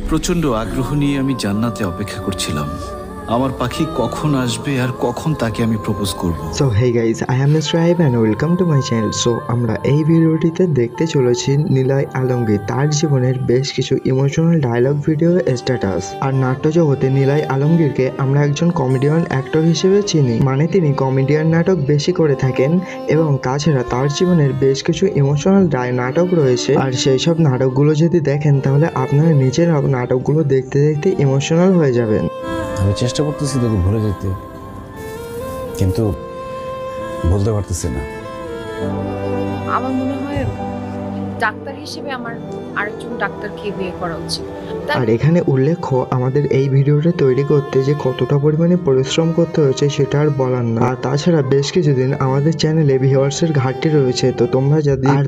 প্রচন্ড আগ্রহ নিয়ে আমি জান্নাতে অপেক্ষা করছিলাম আমার পাখি কখন আসবে আর কখন তাকে আমি প্রপোজ করব। So hey guys, I am mister Raib and welcome to my channel. So আমরা এই ভিডিওটিতে দেখতে চলেছি নিলয় আলমগীর তার জীবনের বেশ কিছু ইমোশনাল ডায়লগ ভিডিও স্ট্যাটাস। আর নাট্য জগতে নিলয় আলমগীরকে আমরা একজন কমেডিয়ান অ্যাক্টর হিসেবে চিনি, মানে তিনি কমেডিয়ান নাটক বেশি করে থাকেন এবং তাছাড়া তার জীবনের বেশ কিছু ইমোশনাল নাটক রয়েছে। আর সেই সব নাটকগুলো যদি দেখেন তাহলে আপনারা নিজেরাও নাটকগুলো দেখতে দেখতে ইমোশনাল হয়ে যাবেন। আমি চেষ্টা করতেছি তোকে ভুলে যেতে, কিন্তু বলতে পারতেছি না। আমার মনে হয় ডাক্তার হিসেবে আমার আরেকজন ডাক্তারকে বিয়ে করা উচিত। আর এখানে উল্লেখ্য আমাদের এই ভিডিওটা তৈরি করতে যে কতটা পরিমাণে পরিশ্রম করতে হয়েছে সেটা আর বলার না। আর তাছাড়া বেশ কিছুদিন আমাদের চ্যানেলে ভিউয়ার্সের ঘাটতি রয়েছে, তো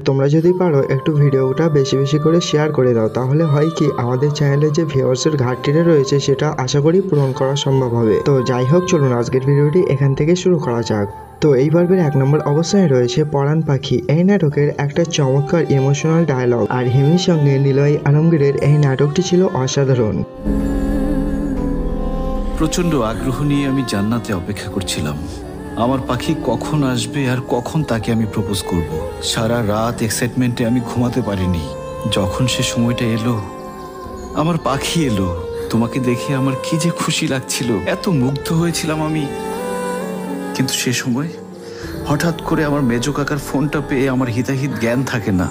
তোমরা যদি পারো একটু ভিডিওটা বেশি বেশি করে শেয়ার করে দাও, তাহলে হয় কি আমাদের চ্যানেলে যে ভিউয়ার্সের ঘাটতিটা রয়েছে সেটা আশা করি পূরণ করা সম্ভব হবে। তো যাই হোক, চলুন আজকের ভিডিওটি এখান থেকে শুরু করা যাক। তো এই পর্বের 1 নম্বর অবস্থানে রয়েছে পরাণ পাখি। এই নাটকের একটা চমৎকার ইমোশনাল ডায়লগ, আর হিমির সঙ্গে নিলয় আলমগীরের এই নাটকটি ছিল অসাধারণ। প্রচন্ড আগ্রহ নিয়ে আমি জান্নাতে অপেক্ষা করছিলাম আমার পাখি কখন আসবে আর কখন তাকে আমি প্রপোজ করব। সারা রাত এক্সাইটমেন্টে আমি ঘুমাতে পারিনি। যখন সে সময়টা এলো, আমার পাখি এলো, তোমাকে দেখে আমার কি যে খুশি লাগছিল, এত মুগ্ধ হয়েছিলাম আমি। কিন্তু সে সময় হঠাৎ করে আমার মেজো কাকার ফোনটা পেয়ে আমার হিতাহিত জ্ঞান থাকে না।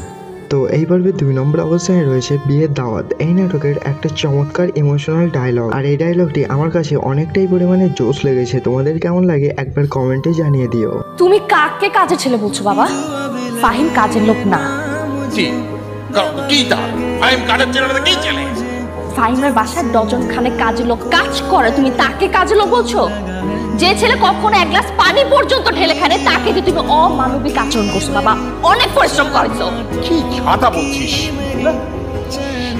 তো এই পর্বে 2 নম্বর অবস্থানে রয়েছে বিয়ের দাওয়াত। এই নাটকের একটা চমৎকার ইমোশনাল ডায়লগ, আর এই ডায়লগটি আমার কাছে অনেকটাই পরিমাণে জোশ লেগেছে। তোমাদের কেমন লাগে একবার কমেন্টে জানিয়ে দিও। তুমি কাকে কাজের ছেলে বলছো বাবা? ফাহিম কাজের লোক না। ফাহিমের বাসায় ডজন খানে কাজের লোক কাজ করে, তুমি তাকে কাজের লোক বলছো? যে ছেলে কখনো এক গ্লাস পানি পর্যন্ত ঢেলে খায় না তাকে যে তুমি অমানবিক আচরণ করছো বাবা। অনেক পরিশ্রম করেছো। কি কথা বলছিস?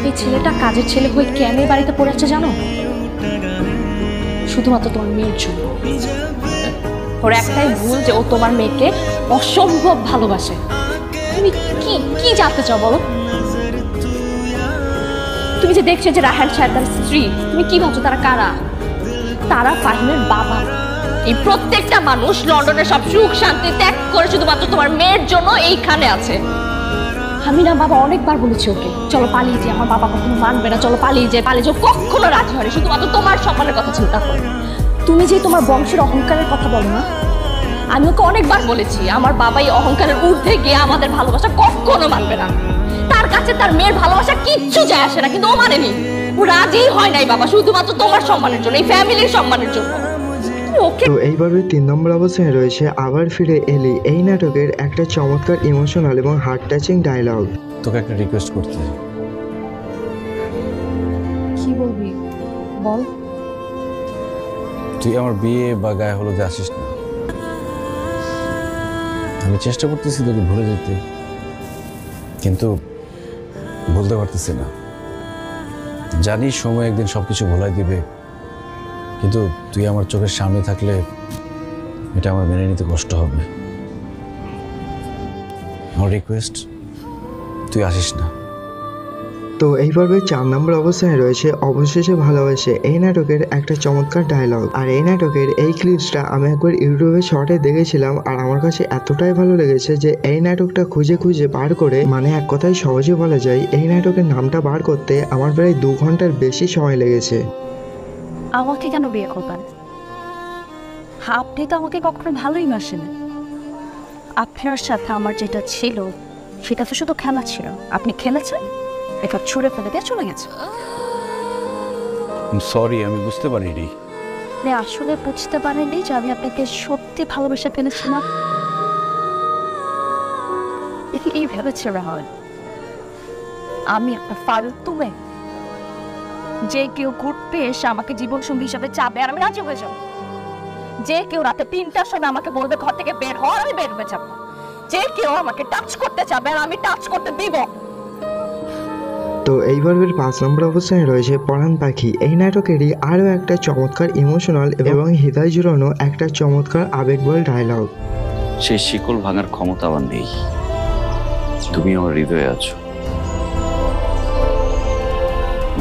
এই ছেলেটা কাজের ছেলে হয়ে কেন বাড়িতে পড়ে আছে জানো? শুধুমাত্র তোমার মেয়ের জন্য। ওর একটাই ভুল যে ও তোমার মেয়েকে অসম্ভব ভালোবাসে। তুমি কি কি জানতে চাও বলো? তুমি যে দেখছো যে রায়হান সাহেব তার স্ত্রী, তুমি কি ভাবছো তারা কারা? তারা ফাহিমের বাবা। এই প্রত্যেকটা মানুষ লন্ডনের সব সুখ শান্তি ত্যাগ করে শুধুমাত্র তোমার মেয়ের জন্য এইখানে আছে। আমি না বাবা অনেকবার বলেছি ওকে চলো পালিয়ে যাই, আমার বাবা কখনো মানবে না, চলো পালিয়ে যাই। কখনো রাজি হয়নি, শুধুমাত্র তোমার সম্মানের কথা চিন্তা করে। তুমি যে তোমার বংশের অহংকারের কথা বলো না, আমি ওকে অনেকবার বলেছি আমার বাবা এই অহংকারের ঊর্ধ্বে গিয়ে আমাদের ভালোবাসা কখনো মানবে না। তার কাছে তার মেয়ের ভালোবাসা কিচ্ছু যায় আসে না, কিন্তু ও মানেনি, ও রাজি হয় নাই বাবা, শুধুমাত্র তোমার সম্মানের জন্য, এই ফ্যামিলির সম্মানের জন্য। তো এইভাবে 3 নম্বর অবস্থানে রয়েছে আবার ফিরে এলি। এই নাটকের একটা চমৎকার ইমোশনাল এবং হার্ট টাচিং ডায়লগ। তোকে একটা রিকোয়েস্ট করতে। কি বলবি বল। তুই আমার বিয়ে বা গায়ে হলুদে আসিস না। আমি চেষ্টা করতেছি তোকে ভুলে যেতে, কিন্তু বলতে পারতেছি না। জানি সময় একদিন সবকিছু ভোলাই দিবে, কিন্তু তুই আমার চোখের সামনে থাকলে এটা আমার মেনে নিতে কষ্ট হবে। আমার রিকোয়েস্ট, তুই আসিস না। তো এই পর্বে 4 নম্বর অবস্থানে রয়েছে অবশেষে ভালোবাসে। এই নাটকের একটা চমৎকার ডায়লগ, আর এই নাটকের এই ক্লিপসটা আমি একবার ইউটিউবে শর্টে দেখেছিলাম, আর আমার কাছে এতটাই ভালো লেগেছে যে এই নাটকটা খুঁজে খুঁজে বার করে, মানে এক কথায় সহজে বলা যায় এই নাটকের নামটা বার করতে আমার প্রায় 2 ঘন্টার বেশি সময় লেগেছে। আমাকে কেন বিয়ে করবেন? আপনি তো আমাকে কখনো ভালোই বাসেন। আপনার সাথে আমার যেটা ছিল সেটা তো শুধু খেলা ছিল। আপনি খেলেছেন, এটা ছুঁড়ে ফেলে দিয়ে চলে গেছে। সরি, আমি বুঝতে পারিনি। আপনি আসলে বুঝতে পারেননি যে আমি আপনাকে সত্যি ভালোবেসে ফেলেছিলাম। এই ভেবেছে রাহুল আমি একটা ফালতু মেয়ে, যে কেউ ঘুরতে এসে আমাকে জীবন সঙ্গী হিসাবে চাবে আর আমি রাজি হয়ে যাবো। যে কেউ রাতে 3টার সময় আমাকে বলবে ঘর থেকে বের হওয়ার, আমি বের হয়ে যাবো। যে কেউ আমাকে টাচ করতে চাবে আর আমি টাচ করতে দিব। তো এই পর্বের 5 নম্বর অবস্থানে রয়েছে পরাণ পাখি। এই নাটকেরই আরও একটা চমৎকার ইমোশনাল এবং হৃদয় জুড়ানো একটা চমৎকার আবেগবল ডায়লগ। সেই শিকল ভাঙার ক্ষমতা আমার নেই, তুমি আমার হৃদয়ে আছো।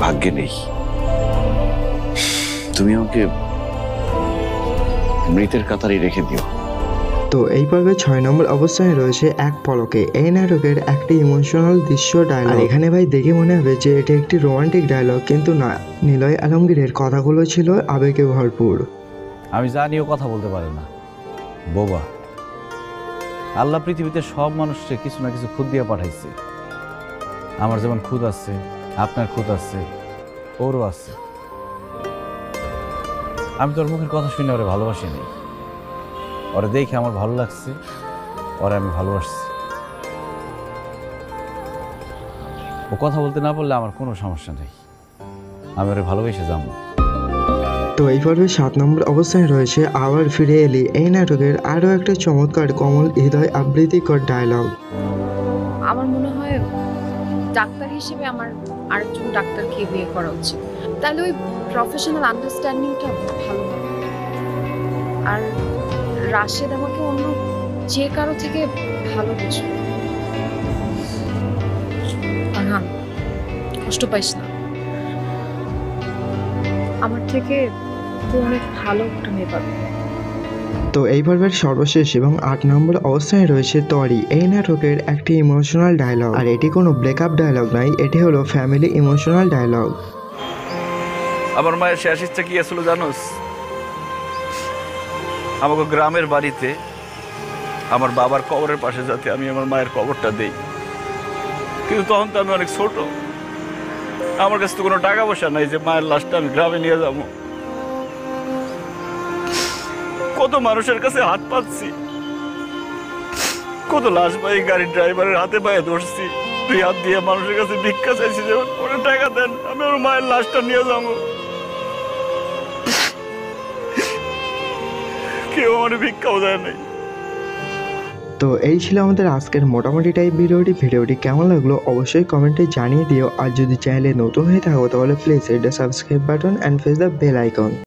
ভাগ্যে নেই। তুমি আমাকে মৃতের কাতারে রেখে দিও। তো এই পর্বে 6 নম্বর অবস্থানে রয়েছে এক পলকে। এই নাটকের একটি ইমোশনাল দৃশ্য ডায়লগ। আর এখানে ভাই দেখে মনে হবে যে এটি একটি রোমান্টিক ডায়লগ, কিন্তু না, নিলয় আলমগীরের কথাগুলো ছিল আবেগে ভরপুর। আমি জানি ও কথা বলতে পারে না, বোবা। আল্লাহ পৃথিবীতে সব মানুষকে কিছু না কিছু খুদ দিয়ে পাঠাইছে। আমার যেমন খুদ আছে, আপনার খুদ আছে, ওরও আছে। আমি তোর মুখের কথা শুনে ওরে ভালোবাসি নি, ওরে দেখে আমার ভালো লাগছে, ওরে আমি ভালোবাসছি। ও কথা বলতে না পারলে আমার কোনো সমস্যা নেই, আমি ওরে ভালোবেসে যাবো। তো এই পর্বে 7 নম্বর অবস্থানে রয়েছে আবার ফিরে এলি। এই নাটকের আরও একটা চমৎকার কমল হৃদয় আবৃত্তিকর ডায়লগ। আমার মনে হয় ডাক্তার হিসেবে আমার আরেকজন ডাক্তারকে বিয়ে করা উচিত, তাহলে ওই প্রফেশনাল আন্ডারস্ট্যান্ডিংটা ভালো হবে। আর রাশেদ আমাকে অন্য যে কারো থেকে ভালো বুঝবে। আর হ্যাঁ, কষ্ট পাইস না, আমার থেকে তুই অনেক ভালো একটা মেয়ে পাবি। তো এই পর্বের সর্বশেষ এবং 8 নম্বর অবস্থানে রয়েছে তরি। এই নাটকের একটি ইমোশনাল ডায়লগ, আর এটি কোনো ব্রেকআপ ডায়লগ নয়, এটি হলো ফ্যামিলি ইমোশনাল ডায়লগ। আমার মায়ের শেষ ইচ্ছা কি আসলে জানোস? আমাকে গ্রামের বাড়িতে আমার বাবার কবরের পাশে যাতে আমি আমার মায়ের কবরটা দেই, কিন্তু তখন তো আমি অনেক ছোট, আমার কাছে তো কোনো টাকা পয়সা নাই যে মায়ের লাশটা আমি গ্রামে নিয়ে যাবো। কত মানুষের কাছে হাত পাচ্ছি, কত লাশ পাই গাড়ির ড্রাইভারের হাতে পায়ে ধরছি, 2 হাত দিয়ে মানুষের কাছে ভিক্ষা চাইছি যে ওরা টাকা দেন, আমি আমার মায়ের লাশটা নিয়ে যাবো। কেউ আমার ভিক্ষাও দেয় নাই। তো এই ছিল আমাদের আজকের মোটামুটি টাইপ ভিডিওটি কেমন লাগলো অবশ্যই কমেন্টে জানিয়ে দিও। আর যদি চ্যানেলে নতুন হয়ে থাকো তাহলে please hit the subscribe button and press the bell icon.